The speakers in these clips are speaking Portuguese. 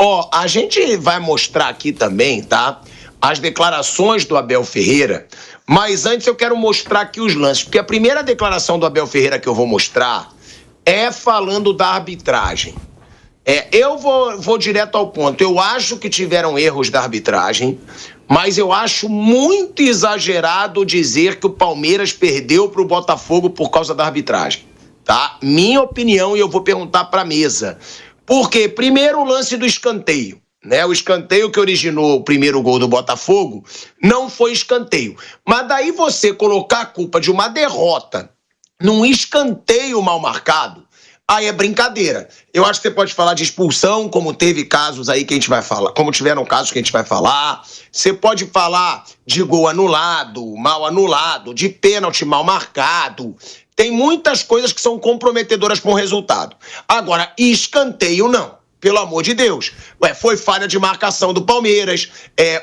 Ó, a gente vai mostrar aqui também, tá? As declarações do Abel Ferreira, mas antes eu quero mostrar aqui os lances, porque a primeira declaração do Abel Ferreira que eu vou mostrar é falando da arbitragem. Eu vou direto ao ponto. Eu acho que tiveram erros da arbitragem, mas eu acho muito exagerado dizer que o Palmeiras perdeu para o Botafogo por causa da arbitragem, tá? Minha opinião, e eu vou perguntar para a mesa. Porque, primeiro, o lance do escanteio, né? O escanteio que originou o primeiro gol do Botafogo não foi escanteio. Mas daí você colocar a culpa de uma derrota num escanteio mal marcado, aí é brincadeira. Eu acho que você pode falar de expulsão, como teve casos aí que a gente vai falar, como tiveram casos que a gente vai falar. Você pode falar de gol anulado, mal anulado, de pênalti mal marcado. Tem muitas coisas que são comprometedoras com o resultado. Agora, escanteio não. Pelo amor de Deus. Foi falha de marcação do Palmeiras.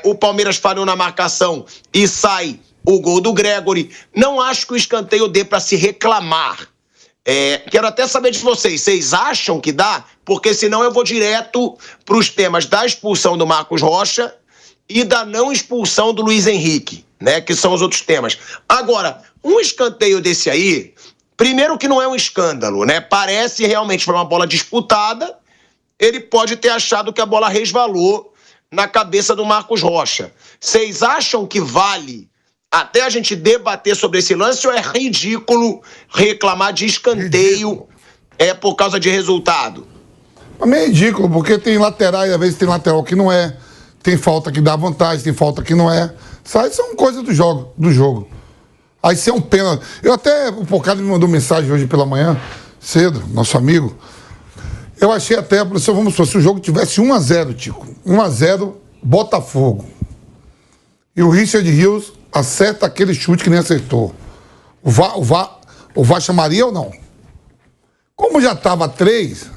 O Palmeiras falhou na marcação e sai o gol do Gregory. Não acho que o escanteio dê para se reclamar. Quero até saber de vocês acham que dá? Porque senão eu vou direto para os temas da expulsão do Marcos Rocha e da não expulsão do Luiz Henrique, né? Que são os outros temas. Agora, um escanteio desse aí, primeiro que não é um escândalo, né? Parece realmente foi uma bola disputada, ele pode ter achado que a bola resvalou na cabeça do Marcos Rocha. Vocês acham que vale até a gente debater sobre esse lance ou é ridículo reclamar de escanteio por causa de resultado? É ridículo, porque tem laterais, às vezes tem lateral que não é, tem falta que dá vantagem, tem falta que não é. Isso aí são coisas do jogo. Aí se é um pênalti. O Pocado me mandou mensagem hoje pela manhã, cedo, nosso amigo. Eu achei até, vamos supor, se o jogo tivesse 1-0, Tico, 1-0, Botafogo, e o Richard Rios acerta aquele chute que nem acertou. O VAR chamaria ou não? Como já estava 3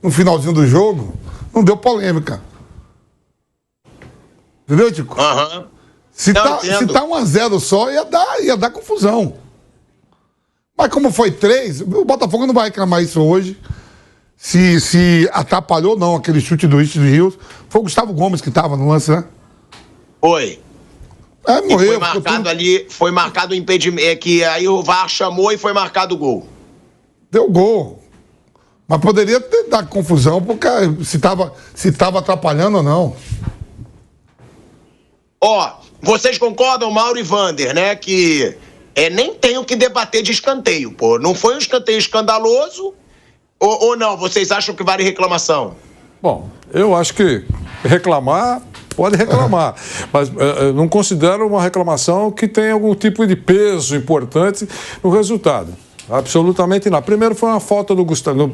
no finalzinho do jogo, não deu polêmica. Entendeu, Tico? Aham. Se tá 1-0 só, ia dar confusão. Mas como foi 3, o Botafogo não vai reclamar isso hoje. Se atrapalhou ou não aquele chute do Richard Rios. Foi o Gustavo Gomes que estava no lance, né? Foi. Morreu. Foi marcado ali, foi marcado o impedimento, que aí o VAR chamou e foi marcado o gol. Deu gol. Mas poderia ter dado confusão, porque se tava atrapalhando ou não. Vocês concordam, Mauro e Vander, né, que nem tem o que debater de escanteio, pô. Não foi um escanteio escandaloso ou não? Vocês acham que vale reclamação? Bom, eu acho que reclamar... Pode reclamar, mas eu não considero uma reclamação que tenha algum tipo de peso importante no resultado. Absolutamente não. Primeiro foi uma falta do Gustavo,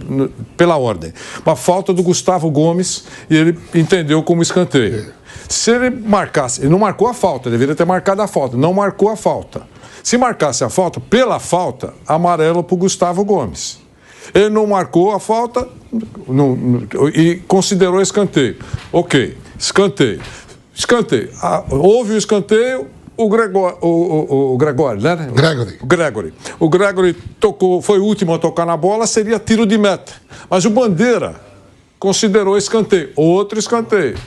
pela ordem, uma falta do Gustavo Gomes e ele entendeu como escanteio. Se ele marcasse, ele não marcou a falta, ele deveria ter marcado a falta, não marcou a falta. Se marcasse a falta, pela falta, amarelo para o Gustavo Gomes. Ele não marcou a falta e considerou escanteio. Ok. Escanteio. Houve o escanteio, o Gregory, né? O Gregory tocou, foi o último a tocar na bola, seria tiro de meta. Mas o Bandeira considerou escanteio, outro escanteio.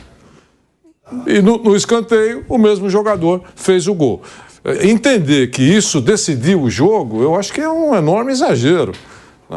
E no escanteio, o mesmo jogador fez o gol. Entender que isso decidiu o jogo, eu acho que é um enorme exagero.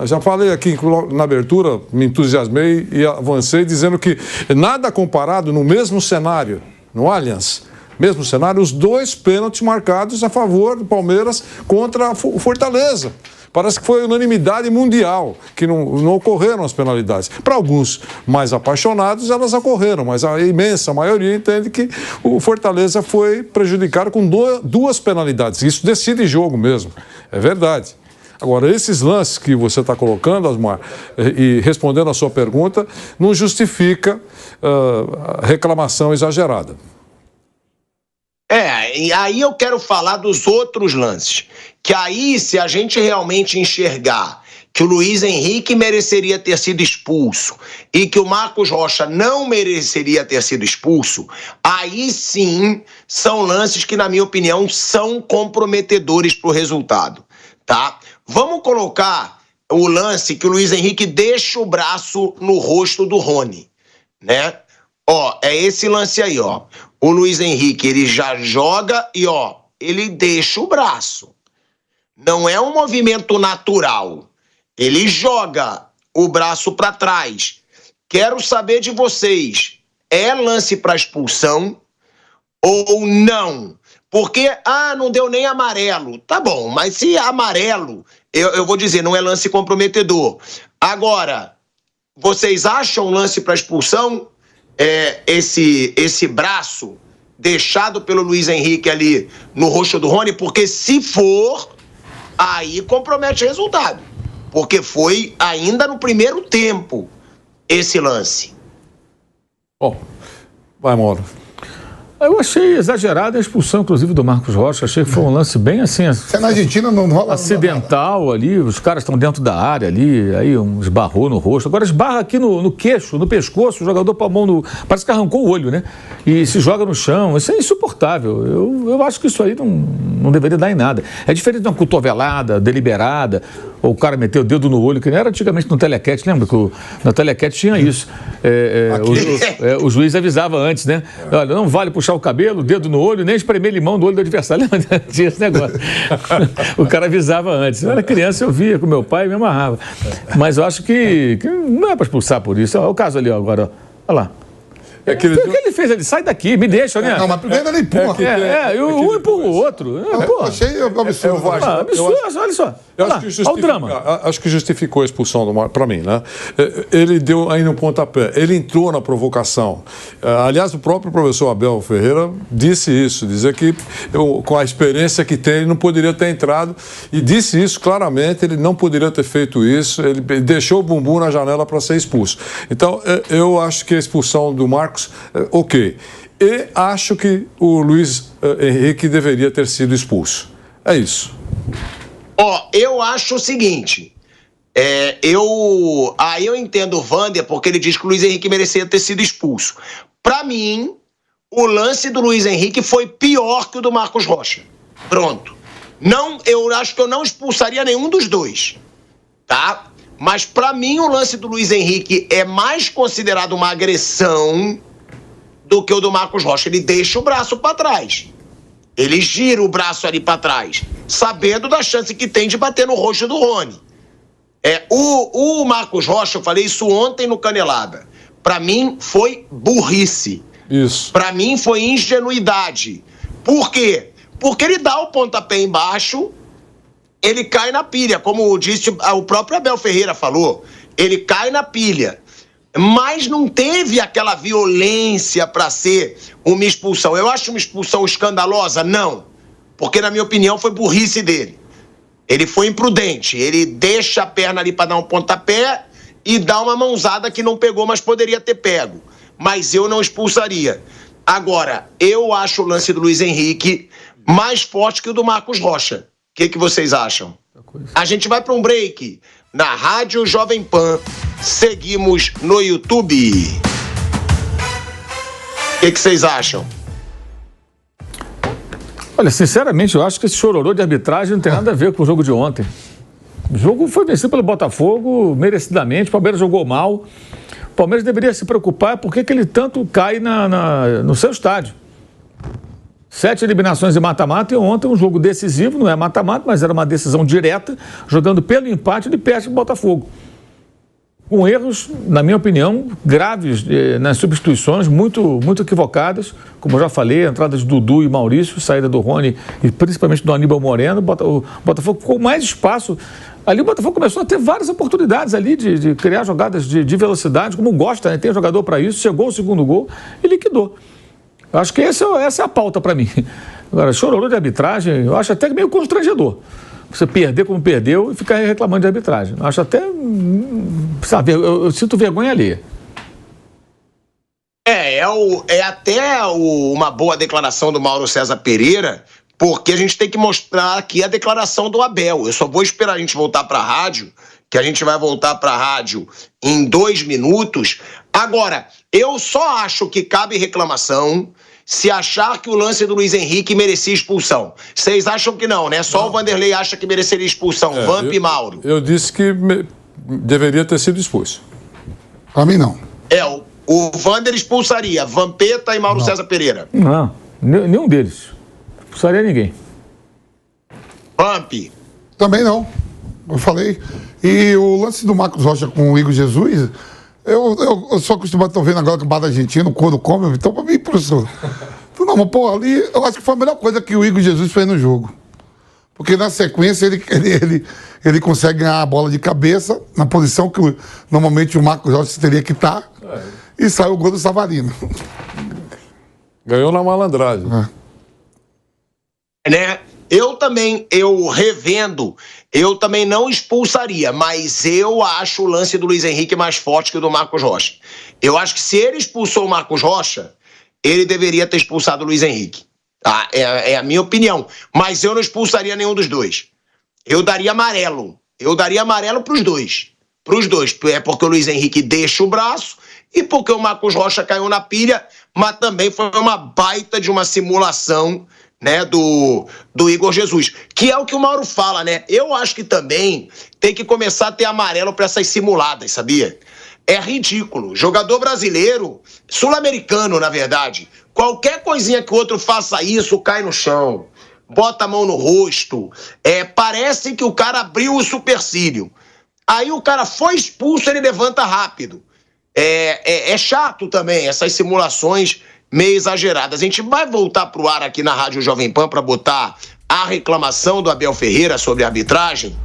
Já falei aqui na abertura, me entusiasmei e avancei dizendo que nada comparado no mesmo cenário, no Allianz, mesmo cenário, os 2 pênaltis marcados a favor do Palmeiras contra o Fortaleza. Parece que foi unanimidade mundial, que não ocorreram as penalidades. Para alguns mais apaixonados, elas ocorreram, mas a imensa maioria entende que o Fortaleza foi prejudicado com 2 penalidades. Isso decide jogo mesmo, é verdade. Agora, esses lances que você está colocando, Osmar, e respondendo a sua pergunta, não justifica reclamação exagerada. E aí eu quero falar dos outros lances. Que aí, se a gente realmente enxergar que o Luiz Henrique mereceria ter sido expulso e que o Marcos Rocha não mereceria ter sido expulso, aí sim são lances que, na minha opinião, são comprometedores para o resultado, tá? Vamos colocar o lance que o Luiz Henrique deixa o braço no rosto do Rony. né? Ó, é esse lance aí, ó. O Luiz Henrique, ele já joga e, ó, ele deixa o braço. Não é um movimento natural. Ele joga o braço para trás. Quero saber de vocês, é lance para expulsão ou não? Porque, não deu nem amarelo. Tá bom, mas se amarelo, eu vou dizer, não é lance comprometedor. Agora, vocês acham lance para expulsão? Esse braço deixado pelo Luiz Henrique ali no rosto do Rony? Porque se for, aí compromete o resultado. Porque foi ainda no primeiro tempo esse lance. Bom, vai, Mauro. Eu achei exagerada a expulsão, inclusive, do Marcos Rocha. Achei que foi um lance bem assim... Você na Argentina não rola... acidental ali, os caras estão dentro da área ali, aí esbarrou no rosto. Agora esbarra aqui no queixo, no pescoço, o jogador põe a mão no... Parece que arrancou o olho, né? E se joga no chão. Isso é insuportável. Eu acho que isso aí não deveria dar em nada. É diferente de uma cotovelada deliberada, ou o cara meteu o dedo no olho, que não era antigamente no telequete. Lembra que na telequete tinha isso. O juiz avisava antes, né? Olha, não vale puxar o cabelo, o dedo no olho, nem espremer limão no olho do adversário. Tinha esse negócio. O cara avisava antes. Eu era criança, eu via com meu pai e me amarrava. Mas eu acho que não é para expulsar por isso. Olha o caso ali agora. Olha lá. O que ele fez? Ele sai daqui, me deixa, né? Não, mas primeiro ele empurra. Um empurra o outro. Achei absurdo. Absurdo, olha só. Olha o drama. Acho que justificou a expulsão do Marcos, para mim, né? Ele deu aí no pontapé, ele entrou na provocação. Aliás, o próprio professor Abel Ferreira disse isso, dizer que com a experiência que tem, ele não poderia ter entrado, e disse isso claramente, ele não poderia ter feito isso, ele deixou o bumbum na janela para ser expulso. Então, eu acho que a expulsão do Marcos, ok. E acho que o Luiz Henrique deveria ter sido expulso. É isso. Eu acho o seguinte, eu entendo o Wander porque ele diz que o Luiz Henrique merecia ter sido expulso. Para mim, o lance do Luiz Henrique foi pior que o do Marcos Rocha. Pronto. Eu acho que eu não expulsaria nenhum dos dois, tá? Mas para mim o lance do Luiz Henrique é mais considerado uma agressão do que o do Marcos Rocha. Ele deixa o braço para trás. Ele gira o braço ali para trás, sabendo da chance que tem de bater no rosto do Rony. O Marcos Rocha, eu falei isso ontem no Canelada, para mim foi burrice. Isso. Para mim foi ingenuidade. Por quê? Porque ele dá o pontapé embaixo, ele cai na pilha, como disse o próprio Abel Ferreira falou, ele cai na pilha. Mas não teve aquela violência para ser uma expulsão. Eu acho uma expulsão escandalosa? Não. Porque, na minha opinião, foi burrice dele. Ele foi imprudente. Ele deixa a perna ali para dar um pontapé e dá uma mãozada que não pegou, mas poderia ter pego. Mas eu não expulsaria. Agora, eu acho o lance do Luiz Henrique mais forte que o do Marcos Rocha. O que vocês acham? A gente vai para um break na Rádio Jovem Pan. Seguimos no YouTube. O que vocês acham? Olha, sinceramente, eu acho que esse chororô de arbitragem não tem nada a ver com o jogo de ontem. O jogo foi vencido pelo Botafogo merecidamente, o Palmeiras jogou mal. O Palmeiras deveria se preocupar por que ele tanto cai no seu estádio. 7 eliminações em mata-mata e ontem um jogo decisivo, não é mata-mata, mas era uma decisão direta, jogando pelo empate de peste do Botafogo. Com erros, na minha opinião, graves nas substituições, muito equivocadas. Como eu já falei, a entrada de Dudu e Maurício, saída do Rony e principalmente do Aníbal Moreno. O Botafogo ficou mais espaço. Ali o Botafogo começou a ter várias oportunidades ali de criar jogadas de velocidade, como gosta, né? Tem jogador para isso. Chegou o segundo gol e liquidou. Eu acho que essa é a pauta para mim. Agora, chororô de arbitragem, eu acho até meio constrangedor. Você perder como perdeu e ficar reclamando de arbitragem. Eu acho até... Sabe, eu sinto vergonha alheia. É até uma boa declaração do Mauro César Pereira, porque a gente tem que mostrar aqui a declaração do Abel. Eu só vou esperar a gente voltar para a rádio, que a gente vai voltar para a rádio em 2 minutos. Agora, eu só acho que cabe reclamação se achar que o lance do Luiz Henrique merecia expulsão. Vocês acham que não, né? Só o Vanderlei acha que mereceria expulsão. Vamp e Mauro. Eu disse que deveria ter sido expulso. Pra mim, não. O Vander expulsaria Vampeta e Mauro César Pereira. Não, nenhum deles. Expulsaria ninguém. Vamp. Também não. Eu falei. E o lance do Marcos Rocha com o Igor Jesus, eu sou acostumado a estar vendo agora que o bar da Argentina, o couro come, então pra mim, professor. Não, mas pô, ali eu acho que foi a melhor coisa que o Igor Jesus fez no jogo. Porque na sequência ele consegue ganhar a bola de cabeça na posição que normalmente o Marcos Rocha teria que estar. E saiu o gol do Savarino. Ganhou na malandragem. Né? Eu revendo, eu também não expulsaria, mas eu acho o lance do Luiz Henrique mais forte que o do Marcos Rocha. Eu acho que se ele expulsou o Marcos Rocha, ele deveria ter expulsado o Luiz Henrique. Tá? É a minha opinião. Mas eu não expulsaria nenhum dos dois. Eu daria amarelo. Eu daria amarelo pros dois. Pros dois. É porque o Luiz Henrique deixa o braço e porque o Marcos Rocha caiu na pilha, mas também foi uma baita de uma simulação, né, do Igor Jesus, que é o que o Mauro fala, né? Eu acho que também tem que começar a ter amarelo para essas simuladas, sabia? É ridículo. Jogador brasileiro, sul-americano, na verdade, qualquer coisinha que o outro faça isso, cai no chão, bota a mão no rosto, parece que o cara abriu o supercílio. Aí o cara foi expulso, ele levanta rápido. É chato também, essas simulações meio exageradas. A gente vai voltar pro ar aqui na Rádio Jovem Pan para botar a reclamação do Abel Ferreira sobre a arbitragem.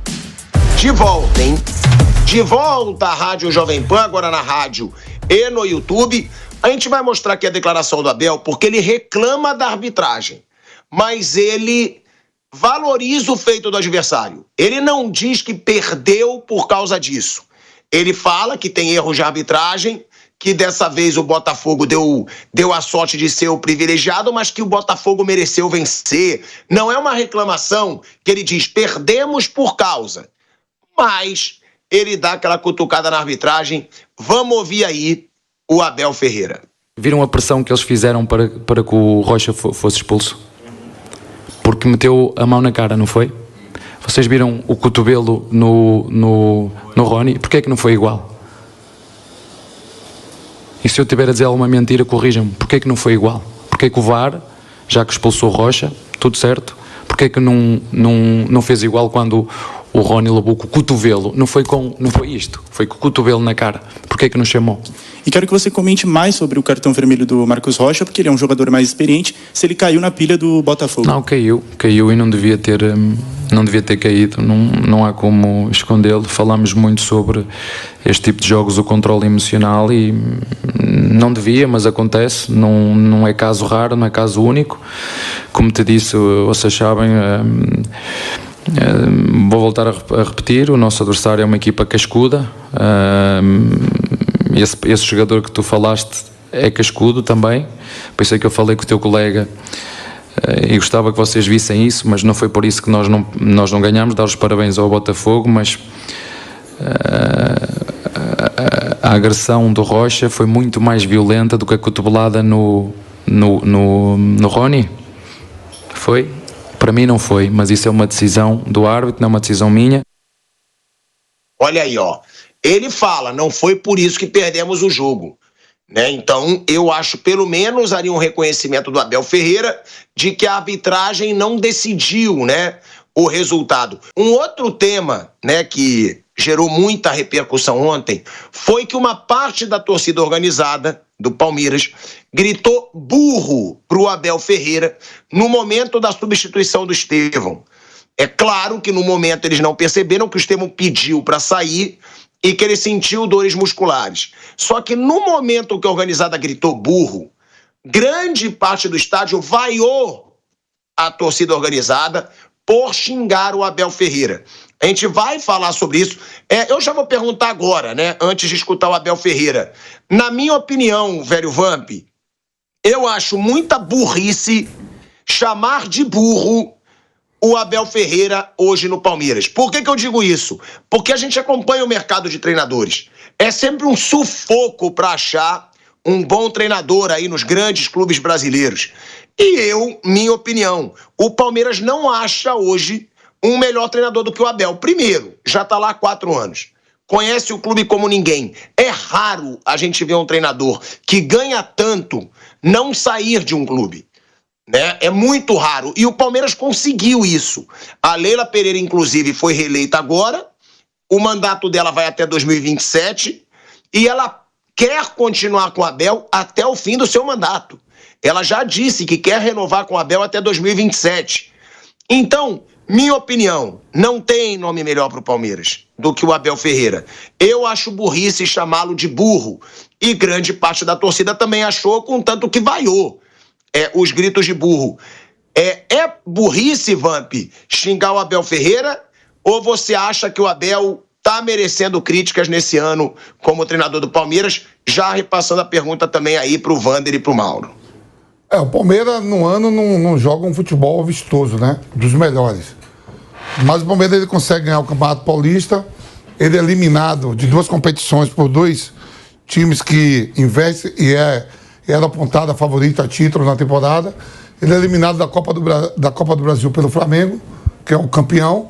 De volta, hein? De volta à Rádio Jovem Pan, agora na rádio e no YouTube. A gente vai mostrar aqui a declaração do Abel, porque ele reclama da arbitragem, mas ele valoriza o feito do adversário. Ele não diz que perdeu por causa disso. Ele fala que tem erros de arbitragem, que dessa vez o Botafogo deu a sorte de ser o privilegiado, mas que o Botafogo mereceu vencer. Não é uma reclamação que ele diz, perdemos por causa. Mas ele dá aquela cutucada na arbitragem. Vamos ouvir aí o Abel Ferreira. Viram a pressão que eles fizeram para que o Rocha fosse expulso? Porque meteu a mão na cara, não foi? Vocês viram o cotovelo no Rony? Porquê é que não foi igual? E se eu tiver a dizer alguma mentira, corrijam-me. Porquê é que não foi igual? Porquê é que o VAR, já que expulsou o Rocha, tudo certo, porquê é que não fez igual quando o Rony levou com o cotovelo? Não foi isto, foi com o cotovelo na cara. Porquê é que não chamou? E quero que você comente mais sobre o cartão vermelho do Marcos Rocha, porque ele é um jogador mais experiente, se ele caiu na pilha do Botafogo. Não, caiu e não devia ter caído, não há como escondê-lo. Falamos muito sobre este tipo de jogos, o controle emocional, e não devia, mas acontece, não é caso raro, não é caso único. Como te disse, vocês sabem, vou voltar a repetir, o nosso adversário é uma equipa cascuda. Esse jogador que tu falaste é cascudo também. Pensei que eu falei com o teu colega e gostava que vocês vissem isso, mas não foi por isso que nós não ganhamos. Dar os parabéns ao Botafogo, mas a agressão do Rocha foi muito mais violenta do que a cotovelada no Rony. Foi? Para mim não foi, mas isso é uma decisão do árbitro, não é uma decisão minha. Olha aí, ó. Ele fala, não foi por isso que perdemos o jogo. Né? Então, eu acho, pelo menos, ali um reconhecimento do Abel Ferreira de que a arbitragem não decidiu, né, o resultado. Um outro tema, né, que gerou muita repercussão ontem foi que uma parte da torcida organizada do Palmeiras gritou burro pro Abel Ferreira no momento da substituição do Estevão. É claro que no momento eles não perceberam que o Estevão pediu para sair e que ele sentiu dores musculares. Só que no momento que a organizada gritou burro, grande parte do estádio vaiou a torcida organizada por xingar o Abel Ferreira. A gente vai falar sobre isso. Eu já vou perguntar agora, né, antes de escutar o Abel Ferreira. Na minha opinião, velho Vamp, eu acho muita burrice chamar de burro o Abel Ferreira hoje no Palmeiras. Por que eu digo isso? Porque a gente acompanha o mercado de treinadores. É sempre um sufoco para achar um bom treinador aí nos grandes clubes brasileiros. E minha opinião, o Palmeiras não acha hoje um melhor treinador do que o Abel. Primeiro, já está lá há 4 anos. conhece o clube como ninguém. É raro a gente ver um treinador que ganha tanto não sair de um clube, né? É muito raro. E o Palmeiras conseguiu isso. A Leila Pereira, inclusive, foi reeleita agora. O mandato dela vai até 2027 e ela quer continuar com o Abel até o fim do seu mandato. Ela já disse que quer renovar com o Abel até 2027. Então, minha opinião, não tem nome melhor para o Palmeiras do que o Abel Ferreira. Eu acho burrice chamá-lo de burro. E grande parte da torcida também achou, contanto que vaiou os gritos de burro. É burrice, Vamp, xingar o Abel Ferreira? Ou você acha que o Abel está merecendo críticas nesse ano como treinador do Palmeiras? Já repassando a pergunta também aí para o Vander e para o Mauro. O Palmeiras, no ano, não joga um futebol vistoso, né? Dos melhores. Mas o Palmeiras ele consegue ganhar o Campeonato Paulista. Ele é eliminado de 2 competições por 2 times que investem e era apontado a favorito a título na temporada. Ele é eliminado da Copa do Brasil pelo Flamengo, que é o campeão.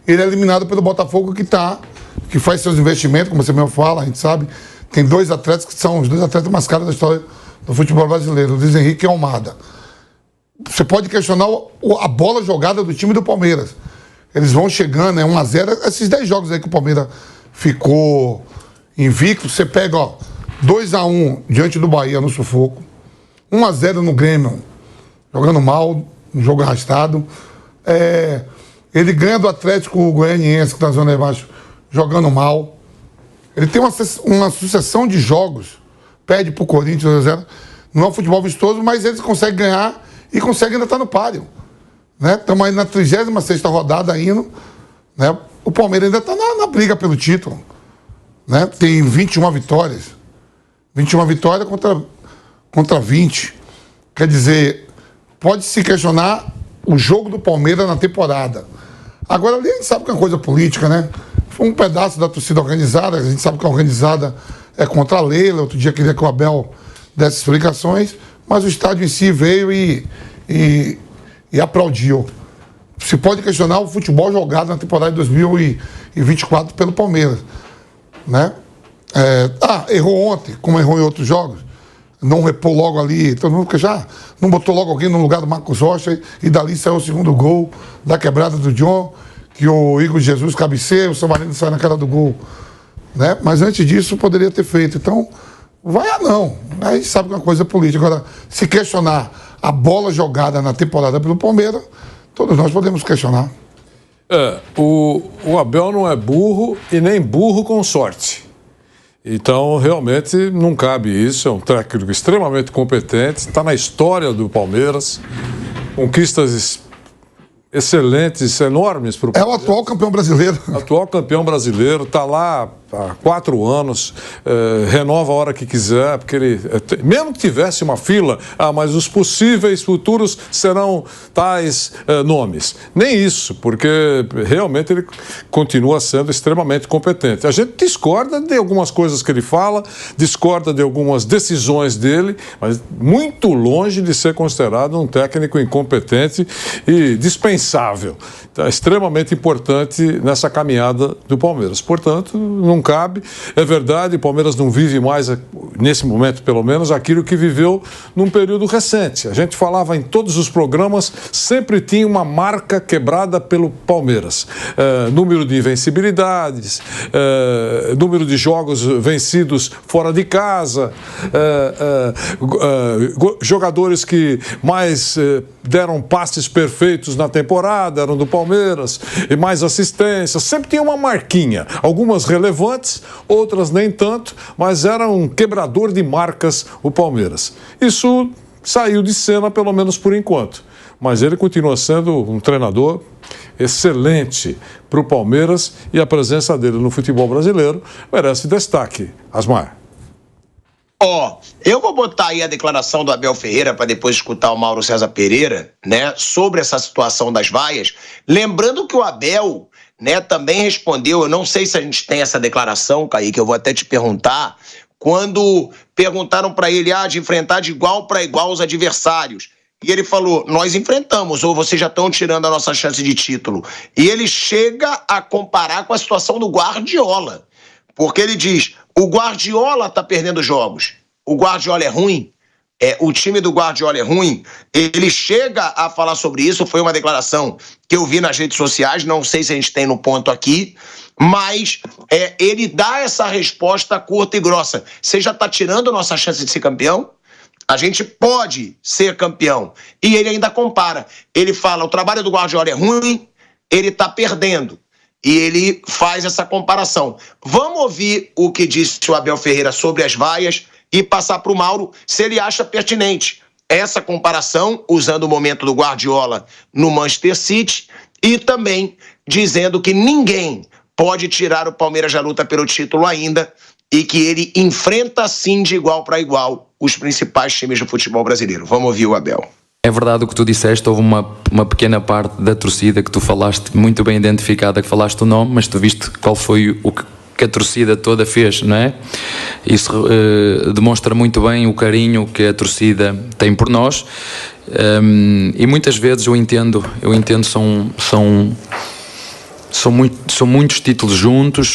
Ele é eliminado pelo Botafogo, que faz seus investimentos, como você mesmo fala, a gente sabe. Tem 2 atletas que são os 2 atletas mais caros da história do futebol brasileiro, o Luiz Henrique e o Almada. Você pode questionar a bola jogada do time do Palmeiras. Eles vão chegando, 1-0. Esses 10 jogos aí que o Palmeiras ficou invicto, você pega, 2-1 diante do Bahia no sufoco, 1-0 no Grêmio, jogando mal, um jogo arrastado. Ele ganha do Atlético Goianiense, que está na zona de baixo, jogando mal. Ele tem uma sucessão de jogos, perde pro Corinthians 2-0. Não é um futebol vistoso, mas eles conseguem ganhar e conseguem ainda estar no páreo. Estamos aí na 36ª rodada ainda. Né? O Palmeiras ainda está na briga pelo título. Né? Tem 21 vitórias. 21 vitórias contra 20. Quer dizer, pode se questionar o jogo do Palmeiras na temporada. Agora, ali a gente sabe que é uma coisa política, né? Foi um pedaço da torcida organizada, a gente sabe que a organizada é contra a Leila. Outro dia queria que o Abel desse explicações, mas o estádio em si veio e aplaudiu. Se pode questionar o futebol jogado na temporada de 2024 pelo Palmeiras. Né? Errou ontem, como errou em outros jogos. Não repôs logo ali, todo mundo já não botou logo alguém no lugar do Marcos Rocha e dali saiu o segundo gol da quebrada do John, que o Igor Jesus cabeceia, o Savarino sai na cara do gol. Né? Mas antes disso poderia ter feito. Então, não. A gente sabe que é uma coisa política. Agora, se questionar a bola jogada na temporada pelo Palmeiras, todos nós podemos questionar. O Abel não é burro e nem burro com sorte. Então, realmente, não cabe isso. É um técnico extremamente competente, está na história do Palmeiras, conquistas excelentes, enormes para o Palmeiras. É o atual campeão brasileiro. Atual campeão brasileiro, está lá há 4 anos, renova a hora que quiser, porque ele, mesmo que tivesse uma fila, mas os possíveis futuros serão tais nomes. Nem isso, porque realmente ele continua sendo extremamente competente. A gente discorda de algumas coisas que ele fala, discorda de algumas decisões dele, mas muito longe de ser considerado um técnico incompetente e dispensável. Então, é extremamente importante nessa caminhada do Palmeiras. Portanto, não cabe. É verdade, o Palmeiras não vive mais, nesse momento pelo menos, aquilo que viveu num período recente. A gente falava em todos os programas, sempre tinha uma marca quebrada pelo Palmeiras. Número de invencibilidades, número de jogos vencidos fora de casa, jogadores que mais deram passes perfeitos na temporada, eram do Palmeiras, e mais assistências. Sempre tinha uma marquinha, algumas relevantes, outras nem tanto, mas era um quebrador de marcas o Palmeiras. Isso saiu de cena, pelo menos por enquanto. Mas ele continua sendo um treinador excelente para o Palmeiras e a presença dele no futebol brasileiro merece destaque. Asmar. Eu vou botar aí a declaração do Abel Ferreira para depois escutar o Mauro César Pereira, né, sobre essa situação das vaias. Lembrando que o Abel, né, também respondeu, eu não sei se a gente tem essa declaração, Kaique, eu vou até te perguntar, quando perguntaram para ele de enfrentar de igual para igual os adversários. E ele falou, nós enfrentamos, ou vocês já estão tirando a nossa chance de título. E ele chega a comparar com a situação do Guardiola. Porque ele diz, o Guardiola tá perdendo jogos, o Guardiola é ruim, o time do Guardiola é ruim. Ele chega a falar sobre isso, foi uma declaração que eu vi nas redes sociais, não sei se a gente tem no ponto aqui, mas ele dá essa resposta curta e grossa. Você já tá tirando nossa chance de ser campeão? A gente pode ser campeão. E ele ainda compara. Ele fala, o trabalho do Guardiola é ruim, ele tá perdendo. E ele faz essa comparação. Vamos ouvir o que disse o Abel Ferreira sobre as vaias e passar para o Mauro se ele acha pertinente essa comparação, usando o momento do Guardiola no Manchester City e também dizendo que ninguém pode tirar o Palmeiras da luta pelo título ainda e que ele enfrenta sim de igual para igual os principais times do futebol brasileiro. Vamos ouvir o Abel. É verdade o que tu disseste, houve uma pequena parte da torcida que tu falaste, muito bem identificada, que falaste o nome, mas tu viste qual foi o que a torcida toda fez, não é? Isso demonstra muito bem o carinho que a torcida tem por nós, e muitas vezes eu entendo são muitos títulos juntos,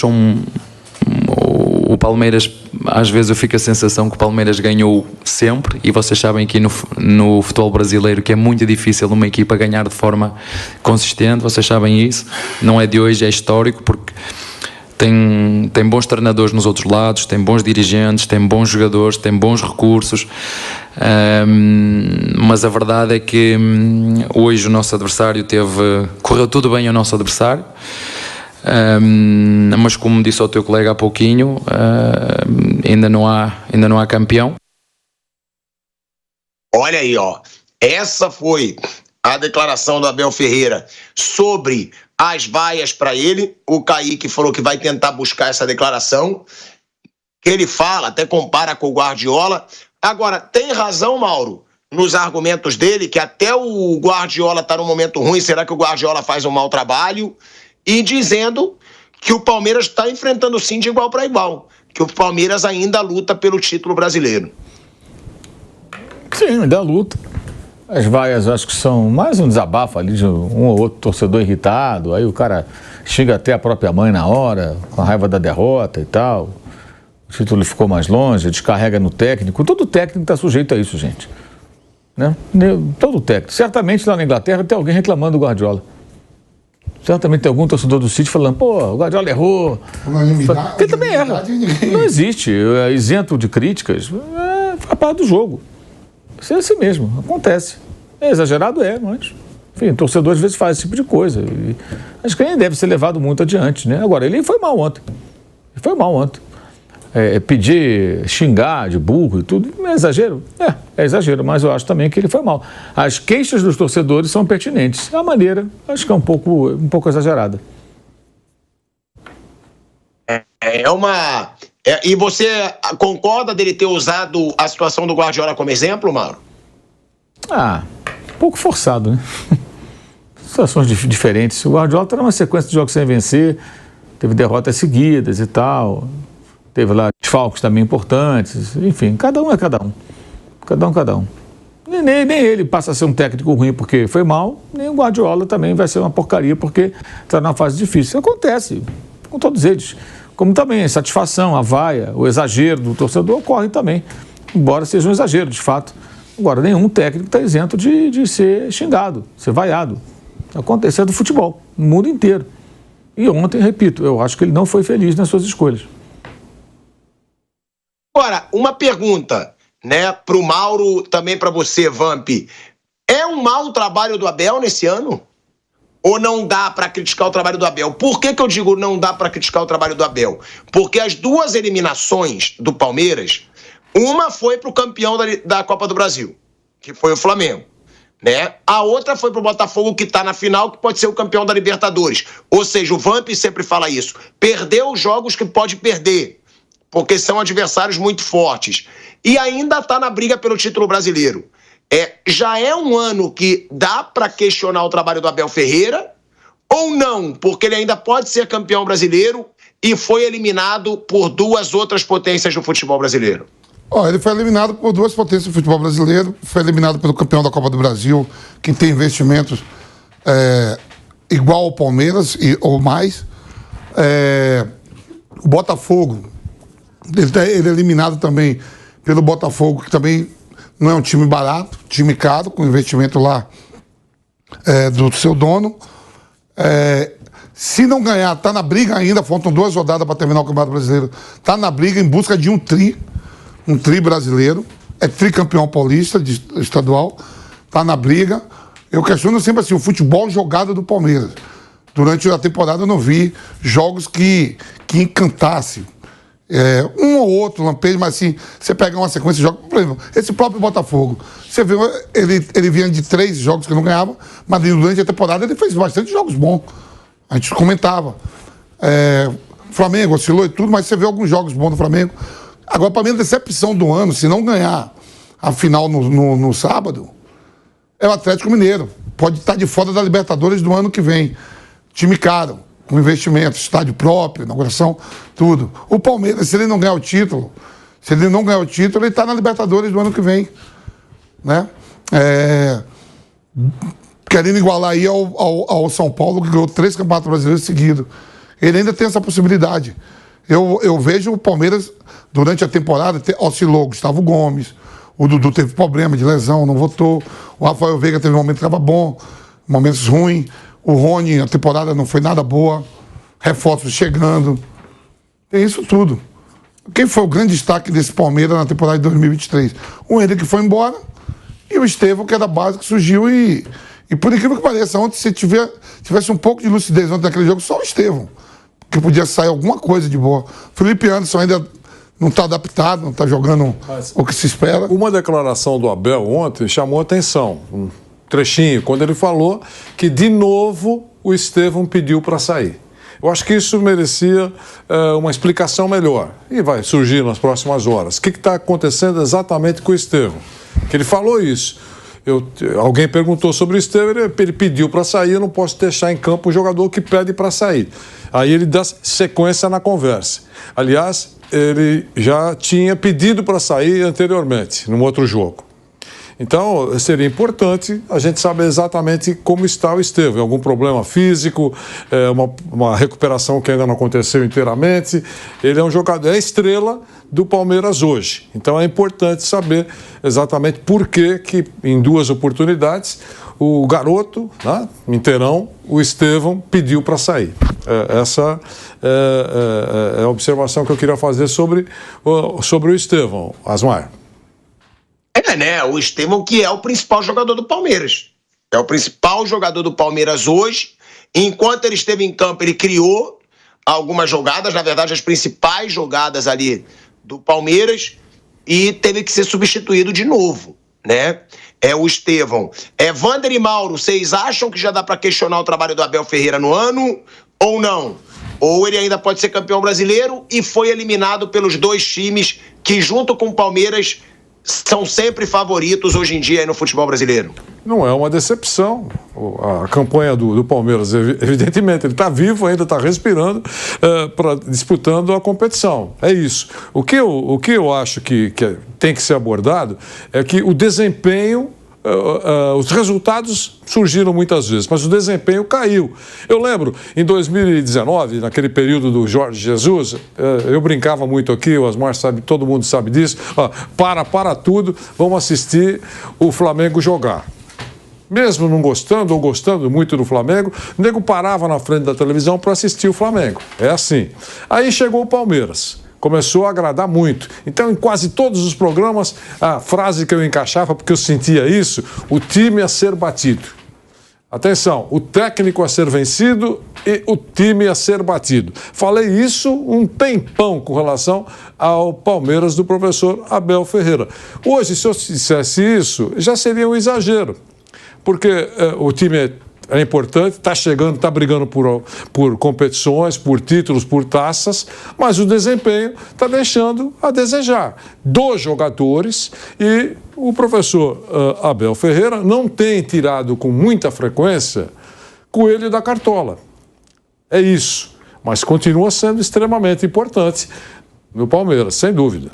o Palmeiras, às vezes eu fico a sensação que o Palmeiras ganhou sempre, e vocês sabem aqui no futebol brasileiro que é muito difícil uma equipa ganhar de forma consistente, vocês sabem isso, não é de hoje, é histórico, porque tem bons treinadores nos outros lados, tem bons dirigentes, tem bons jogadores, tem bons recursos, mas a verdade é que hoje o nosso adversário correu tudo bem ao nosso adversário, mas como disse ao teu colega há pouquinho, ainda não há campeão. Olha aí, ó. Essa foi a declaração do Abel Ferreira sobre as vaias para ele. O Kaique falou que vai tentar buscar essa declaração, que ele fala, até compara com o Guardiola. Agora, tem razão, Mauro, nos argumentos dele, que até o Guardiola está num momento ruim, será que o Guardiola faz um mau trabalho? E dizendo que o Palmeiras está enfrentando sim de igual para igual, que o Palmeiras ainda luta pelo título brasileiro. Sim, ainda luta. As vaias acho que são mais um desabafo ali de um ou outro torcedor irritado, aí o cara xinga até a própria mãe na hora, com a raiva da derrota e tal. O título ficou mais longe, descarrega no técnico. Todo técnico está sujeito a isso, gente. Né? Todo técnico. Certamente lá na Inglaterra tem alguém reclamando do Guardiola. Certamente tem algum torcedor do City falando, pô, o Guardiola errou. Ele também erra. Não existe. É isento de críticas. Faz parte do jogo. Isso é assim mesmo. Acontece. É exagerado, mas... Enfim, o torcedor às vezes faz esse tipo de coisa. E acho que nem deve ser levado muito adiante, né? Agora, ele foi mal ontem. Pedir, xingar de burro e tudo, é exagero? É exagero, mas eu acho também que ele foi mal. As queixas dos torcedores são pertinentes. A maneira, acho que é um pouco exagerada. E você concorda dele ter usado a situação do Guardiola como exemplo, Mauro? Um pouco forçado, né? Situações diferentes. O Guardiola está numa sequência de jogos sem vencer, teve derrotas seguidas e tal... Teve lá desfalques também importantes. Enfim, cada um é cada um. Cada um. Nem ele passa a ser um técnico ruim porque foi mal, nem o Guardiola também vai ser uma porcaria porque está numa fase difícil. Acontece com todos eles. Como também a insatisfação, a vaia, o exagero do torcedor ocorre também. Embora seja um exagero, de fato. Agora, nenhum técnico está isento de ser xingado, ser vaiado. Acontece do futebol, no mundo inteiro. E ontem, repito, eu acho que ele não foi feliz nas suas escolhas. Agora, uma pergunta, né, para o Mauro, também para você, Vamp. É um mau trabalho do Abel nesse ano? Ou não dá para criticar o trabalho do Abel? Por que eu digo não dá para criticar o trabalho do Abel? Porque as duas eliminações do Palmeiras, uma foi para o campeão da Copa do Brasil, que foi o Flamengo, né? A outra foi para o Botafogo, que está na final, que pode ser o campeão da Libertadores. Ou seja, o Vamp sempre fala isso. Perdeu os jogos que pode perder, porque são adversários muito fortes. E ainda está na briga pelo título brasileiro. Já é um ano que dá para questionar o trabalho do Abel Ferreira, ou não? Porque ele ainda pode ser campeão brasileiro e foi eliminado por duas outras potências do futebol brasileiro. Ele foi eliminado por duas potências do futebol brasileiro, foi eliminado pelo campeão da Copa do Brasil, que tem investimentos igual ao Palmeiras ou mais. O Botafogo, ele é eliminado também pelo Botafogo, que também não é um time barato, time caro, com investimento lá do seu dono. Se não ganhar, tá na briga ainda, faltam 2 rodadas para terminar o Campeonato Brasileiro, tá na briga em busca de um tri brasileiro, é tricampeão paulista, estadual, tá na briga. Eu questiono sempre assim, o futebol jogado do Palmeiras. Durante a temporada eu não vi jogos que encantassem. Um ou outro lampejo, mas assim, você pega uma sequência de jogos, por exemplo, esse próprio Botafogo, você vê, ele vinha de 3 jogos que não ganhava, mas durante a temporada ele fez bastante jogos bons. A gente comentava. Flamengo oscilou e tudo, mas você vê alguns jogos bons do Flamengo. Agora, para mim, a decepção do ano, se não ganhar a final no sábado, é o Atlético Mineiro. Pode estar de fora da Libertadores do ano que vem. Time caro, com investimento, estádio próprio, inauguração, tudo. O Palmeiras, se ele não ganhar o título, ele está na Libertadores do ano que vem. Né? Querendo igualar aí ao São Paulo, que ganhou 3 campeonatos brasileiros seguidos. Ele ainda tem essa possibilidade. Eu vejo o Palmeiras, durante a temporada, oscilou Gustavo Gomes, o Dudu teve problema de lesão, não votou, o Rafael Veiga teve um momento que estava bom, momentos ruins, o Rony, a temporada não foi nada boa, reforços chegando, tem isso tudo. Quem foi o grande destaque desse Palmeiras na temporada de 2023? O Henrique que foi embora e o Estevão, que é da base, que surgiu e por incrível que pareça, ontem, se tivesse um pouco de lucidez ontem naquele jogo, só o Estevão, que podia sair alguma coisa de boa. Felipe Anderson ainda não está adaptado, não está jogando o que se espera. Uma declaração do Abel ontem chamou a atenção, um trechinho, quando ele falou que, de novo, o Estevão pediu para sair. Eu acho que isso merecia uma explicação melhor. E vai surgir nas próximas horas. O que está acontecendo exatamente com o Estevão? Que ele falou isso. Alguém perguntou sobre o Estevão, ele pediu para sair, eu não posso deixar em campo um jogador que pede para sair. Aí ele dá sequência na conversa. Aliás, ele já tinha pedido para sair anteriormente, num outro jogo. Então, seria importante a gente saber exatamente como está o Estevão. Algum problema físico, uma recuperação que ainda não aconteceu inteiramente. Ele é um jogador, é estrela do Palmeiras hoje. Então, é importante saber exatamente por que em 2 oportunidades, o garoto, né, inteirão, o Estevão, pediu para sair. Essa é a observação que eu queria fazer sobre o Estevão, Asmar. O Estevão, que é o principal jogador do Palmeiras. É o principal jogador do Palmeiras hoje. Enquanto ele esteve em campo, ele criou algumas jogadas, na verdade, as principais jogadas ali do Palmeiras, e teve que ser substituído de novo, né? O Estevão. Wander e Mauro, vocês acham que já dá para questionar o trabalho do Abel Ferreira no ano ou não? Ou ele ainda pode ser campeão brasileiro e foi eliminado pelos 2 times que, junto com o Palmeiras, são sempre favoritos hoje em dia aí no futebol brasileiro? Não é uma decepção a campanha do Palmeiras, evidentemente. Ele está vivo ainda, está respirando, disputando a competição. É isso. O que eu acho que tem que ser abordado é que o desempenho, os resultados surgiram muitas vezes, mas o desempenho caiu. Eu lembro, em 2019, naquele período do Jorge Jesus, eu brincava muito aqui, o Asmar sabe, todo mundo sabe disso, para tudo, vamos assistir o Flamengo jogar. Mesmo não gostando ou gostando muito do Flamengo, o nego parava na frente da televisão para assistir o Flamengo. É assim. Aí chegou o Palmeiras. Começou a agradar muito. Então, em quase todos os programas, a frase que eu encaixava, porque eu sentia isso, o time a ser batido. Atenção, o técnico a ser vencido e o time a ser batido. Falei isso um tempão com relação ao Palmeiras do professor Abel Ferreira. Hoje, se eu dissesse isso, já seria um exagero. Porque o time é importante, está chegando, está brigando por competições, por títulos, por taças, mas o desempenho está deixando a desejar dos jogadores e o professor Abel Ferreira não tem tirado com muita frequência coelho da cartola. É isso, mas continua sendo extremamente importante no Palmeiras, sem dúvida.